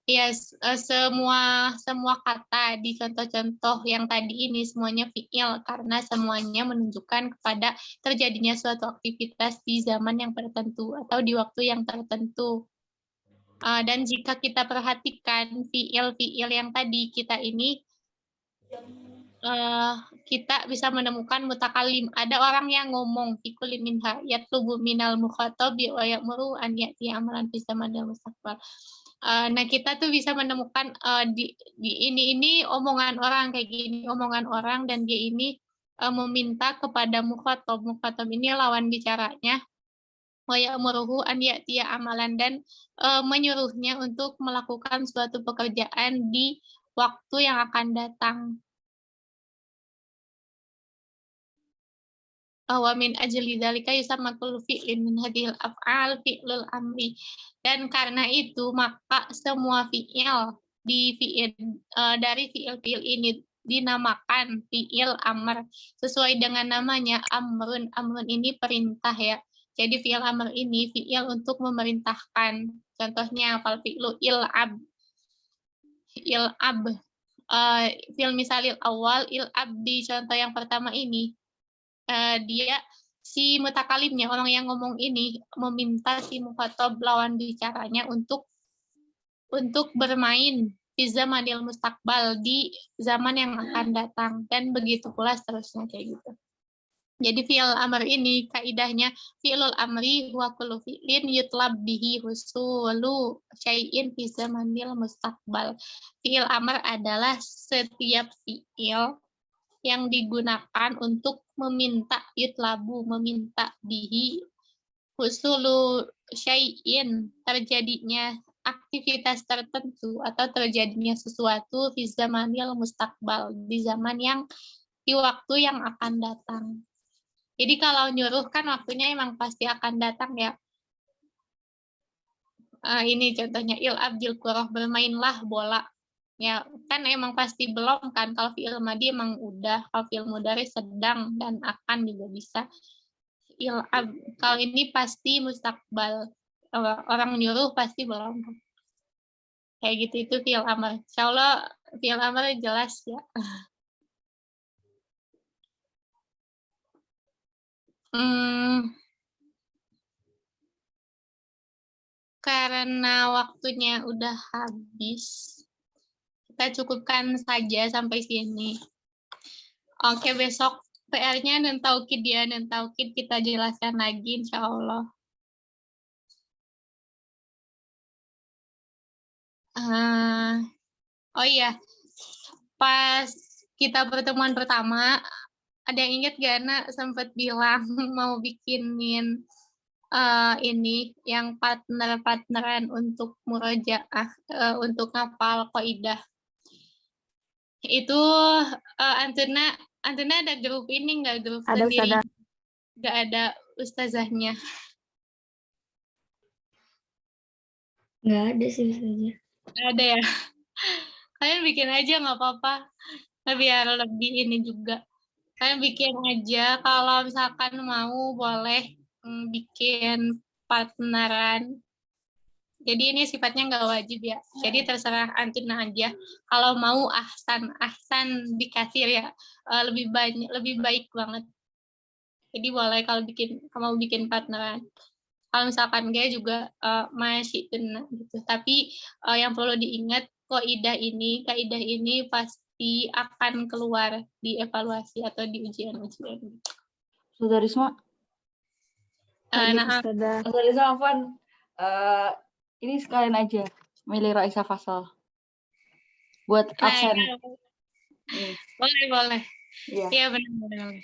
Yes, semua kata di contoh-contoh yang tadi ini semuanya fi'il karena semuanya menunjukkan kepada terjadinya suatu aktivitas di zaman yang tertentu atau di waktu yang tertentu. Dan jika kita perhatikan fi'il yang tadi kita ini kita bisa menemukan mutakalim. Ada orang yang ngomong fi kulli minha yatlubu minal mukhatabi wa ya'muru an ya'ti amalan fi zamanil mustaqbal. Nah, kita tuh bisa menemukan di ini omongan orang kayak gini, omongan orang, dan dia ini meminta kepada mukhatab. Mukhatab ini lawan bicaranya. Wa ya'muruhu an ya'ti amalan, dan menyuruhnya untuk melakukan suatu pekerjaan di waktu yang akan datang. Wa min ajli dzalika yusamma kullu fi'lin min hadhil af'al fi'lul amri. Dan karena itu maka semua fi'il dari fi'il ini dinamakan fi'il amr sesuai dengan namanya amrun. Amrun ini perintah ya. Jadi fi'il amr ini fi'il untuk memerintahkan. Contohnya fal fi'lu il'ab. Fi'il misalil awal il'ab, di contoh yang pertama ini dia si mutakalimnya, orang yang ngomong ini meminta si mukhatab lawan bicaranya untuk bermain di zamanil mustaqbal, di zaman yang akan datang, dan begitu pula seterusnya kayak gitu. Jadi fi'il amr ini kaidahnya fi'lul amri huwa kullu fi'lin yutlab bihi husulu syai'in fi zamanil mustaqbal. Fi'il amr adalah setiap fi'il yang digunakan untuk meminta yutlabu, meminta bihi husulu syai'in, terjadinya aktivitas tertentu atau terjadinya sesuatu fi zamanil mustaqbal, di zaman yang di waktu yang akan datang. Jadi kalau nyuruh kan waktunya emang pasti akan datang ya. Ini contohnya il'ab bil qurrah, bermainlah bola. Ya, kan emang pasti belum kan, kalau fi'il madi emang udah, kalau fi'il mudhari sedang dan akan juga bisa. Il'ab, kalau ini pasti mustaqbal, orang nyuruh pasti belum. Kayak gitu, itu fi'il amr. Insyaallah fi'il amr jelas ya. Karena waktunya udah habis, kita cukupkan saja sampai sini. Oke, besok PR-nya dan taukid ya, dan taukid kita jelaskan lagi insya Allah. Oh iya, pas kita pertemuan pertama Ada yang inget gak, Nak? Sempat bilang mau bikinin ini yang partneran untuk murojaah, untuk ngapal qaidah. Itu Antuna ada grup ini nggak, grup Ada sendiri? Ustazah. Nggak ada ustazahnya. Nggak ada sih Ustazah. Nggak ada ya. Kalian bikin aja nggak apa-apa. Biar lebih ini juga. Kalian bikin aja, kalau misalkan mau boleh bikin partneran. Jadi ini sifatnya nggak wajib ya. Jadi terserah Antuna aja. Kalau mau ahsan dikasih ya, lebih baik banget. Jadi boleh kalau mau bikin partneran. Kalau misalkan enggak juga masih kena gitu. Tapi yang perlu diingat, kaidah ini pasti akan keluar di evaluasi atau di ujian-ujian. Saudara Risma. Nah, Ustazah. Saudara Risma, Afwan. Ini sekalian aja milih Raisa Fasal buat absen. Boleh. Iya. Iya benar.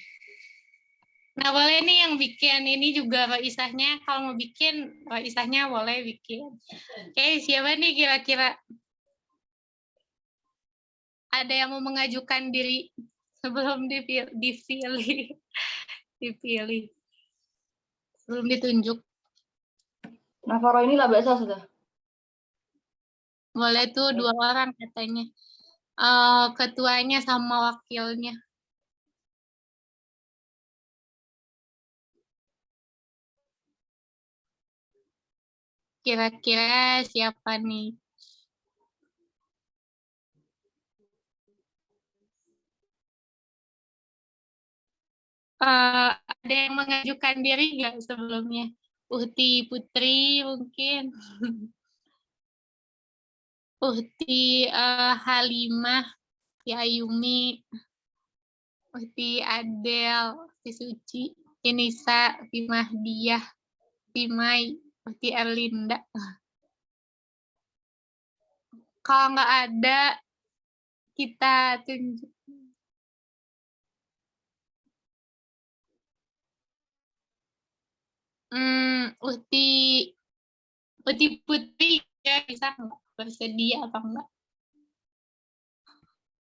Nah, boleh nih yang bikin ini juga Raisahnya, kalau mau bikin Raisahnya boleh bikin. Oke, siapa nih kira-kira? Ada yang mau mengajukan diri sebelum dipilih. Sebelum ditunjuk. Navaro ini lah biasa sudah. Boleh tuh 2 orang katanya. Ketuanya sama wakilnya. Kira-kira siapa nih? Ada yang mengajukan diri nggak sebelumnya? Uhti Putri mungkin. Uhti Halimah, Uhti Ayumi, Uhti Adel, Uhti Suci, Inisa, Uhti Mahdiah, Uhti Mai, Uhti Erlinda. Kalau nggak ada, kita tunjuk. Uhti Putri ya, bisa nggak? Bersedia apa enggak?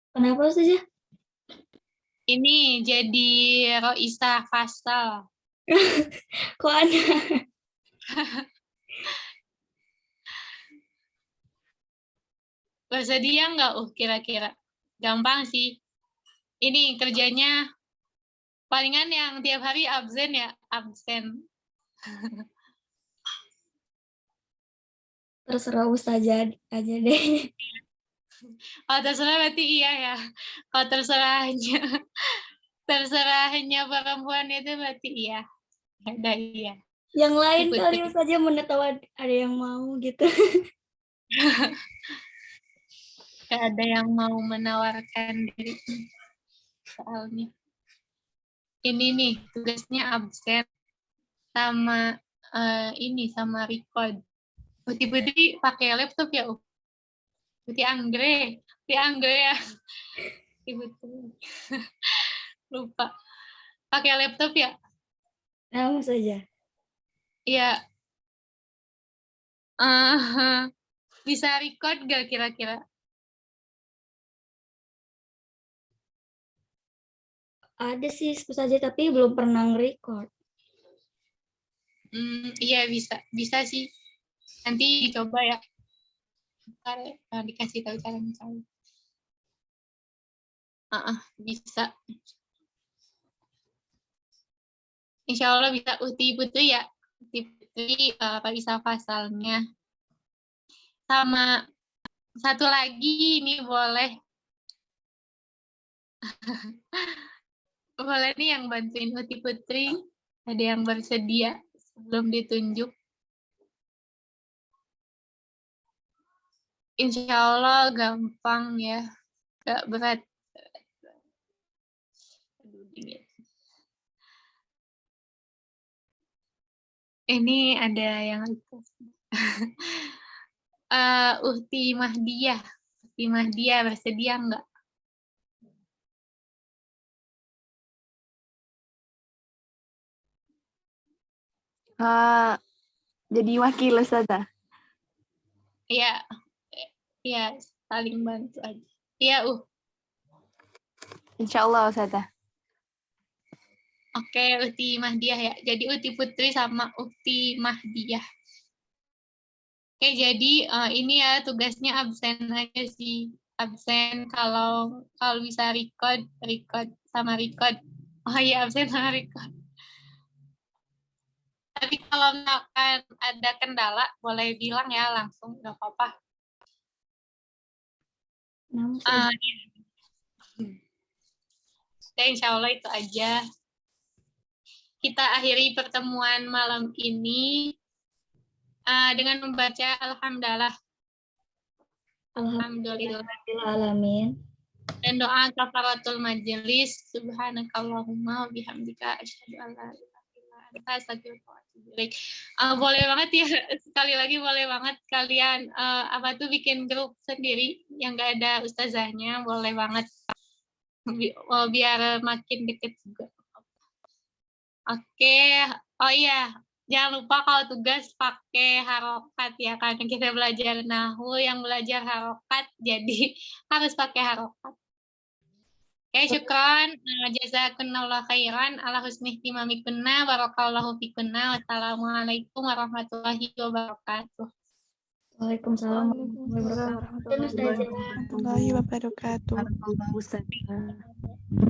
Kenapa saja? Ini jadi Roisa Fasal. Kok ada? Bersedia nggak? Kira-kira. Gampang sih. Ini kerjanya palingan yang tiap hari absen ya, absen. Terserah Ustazah aja deh. Kalau terserah berarti iya ya. Kalau terserahnya perempuan itu berarti iya. Ada iya. Yang lain Putri. kali Ustazah mana tahu ada yang mau gitu. Gak ada yang mau menawarkan diri soalnya. Ini nih tugasnya absen sama ini sama record. Putih-putih pakai laptop ya, Putih Anggrek ya. Putih. Lupa. Pakai laptop ya? Nah, saja. Iya. Bisa record gak kira-kira? Ada sih Ustazah tapi belum pernah nge-record. Iya bisa sih. Nanti dicoba ya. Ntar dikasih tahu cara misalnya. Bisa. Insya Allah bisa. Uti Putri ya. Uti Putri bisa pasalnya. Sama satu lagi ini boleh. Boleh nih yang bantuin Uti Putri. Ada yang bersedia sebelum ditunjuk. Insya Allah gampang ya. Gak berat. Ini ada yang request. Uhti Mahdiah. Uhti Mahdiah bersedia nggak? Jadi wakil Ustazah. Iya, iya, saling bantu aja. Iya, Insya Allah Ustazah. Oke, Uti Mahdiah ya. Jadi Uti Putri sama Uti Mahdiah. Oke, jadi ini ya tugasnya absen aja sih. Absen kalau bisa record sama record. Oh iya, absen sama record. Tapi kalau misalkan ada kendala, boleh bilang ya langsung, nggak apa-apa. Namun Ya, insya Allah itu aja. Kita akhiri pertemuan malam ini dengan membaca Alhamdulillah. Alhamdulillah. alamin. Dan doa kafaratul majelis. Subhanakallahumma wa bihamdika asyhadu an la ilaha illa anta astaghfiruka wa atubu ilaik. Boleh banget ya, sekali lagi boleh banget kalian bikin grup sendiri yang gak ada ustazahnya, boleh banget. Biar makin deket juga. Oke, oh iya, jangan lupa kalau tugas pakai harokat ya, karena kita belajar nahwu yang belajar harokat, jadi harus pakai harokat. Oke, syukron, jazakumullah khairan, ala husni ihtimamikunna, barakallahu fikunna, wassalamualaikum warahmatullahi wabarakatuh. Waalaikumsalam warahmatullahi wabarakatuh. Warahmatullahi wabarakatuh. Barakallahu Ustazah.